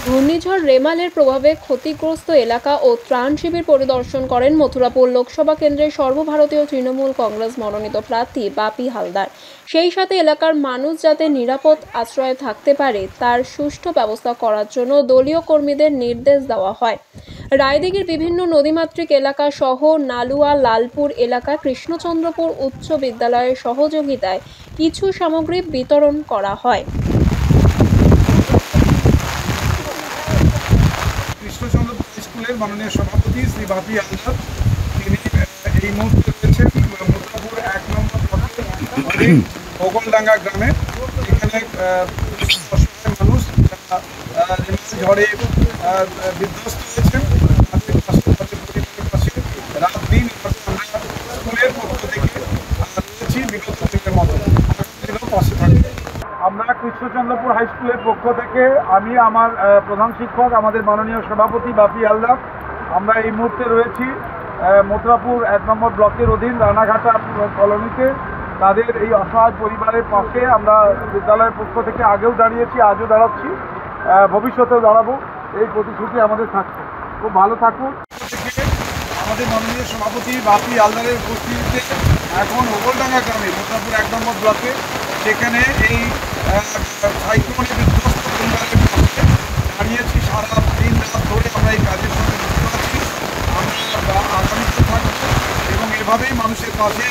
ঘূর্ণিঝড় রেমালের প্রভাবে ক্ষতিগ্রস্ত এলাকা ও ত্রাণ শিবির পরিদর্শন করেন মথুরাপুর লোকসভা কেন্দ্রের সর্বভারতীয় তৃণমূল কংগ্রেস মনোনীত প্রার্থী বাপি হালদার। সেই সাথে এলাকার মানুষ যাতে নিরাপদ আশ্রয়ে থাকতে পারে তার সুষ্ঠু ব্যবস্থা করার জন্য দলীয় কর্মীদের নির্দেশ দেওয়া হয়। রায়দিঘির বিভিন্ন নদীমাতৃক এলাকা সহ নালুয়া লালপুর এলাকা কৃষ্ণচন্দ্রপুর উচ্চ বিদ্যালয়ের সহযোগিতায় কিছু সামগ্রী বিতরণ করা হয়। কৃষ্ণচন্দ্রপুর স্কুলের মাননীয় সভাপতি শ্রী বাপি হালদার তিনি এই মুহূর্তে রয়েছেন মথুরাপুর 1 নম্বর ব্লকের ভোগলডাঙ্গা গ্রামে। এখানে মানুষ ঝড়ে বিধ্বস্ত হয়েছেন রাত দিন আমরা স্কুলের পক্ষ থেকে রয়েছি বিগত দিনের মতো পাশে থাকবে। আমরা কৃষ্ণচন্দ্রপুর হাই স্কুলের পক্ষ থেকে আমি আমার প্রধান শিক্ষক আমাদের মাননীয় সভাপতি বাপি হালদার আমরা এই মুহূর্তে রয়েছি মথুরাপুর 1 নম্বর ব্লকের অধীন রানাঘাটা কলোনিতে। তাদের এই অসহায় পরিবারের পাশে আমরা বিদ্যালয়ের পক্ষ থেকে আগেও দাঁড়িয়েছি, আজও দাঁড়াচ্ছি, ভবিষ্যতেও দাঁড়াবো। এই প্রতিশ্রুতি আমাদের থাকছে। খুব ভালো থাকুন। আমাদের মাননীয় সভাপতি বাপি হালদারের উপস্থিতিতে এখন ভোগলডাঙ্গা গ্রামে মথুরাপুর 1 নম্বর ব্লকে সেখানে এই সাইক্লোনে বিধ্বস্ত পরিবারের পাশে দাঁড়িয়েছি। সারা দিন রাত ধরে আমরা এই কাজের সঙ্গে যুক্ত আছি। আমরা আগামীতে থাকবো এবং এভাবেই মানুষের পাশে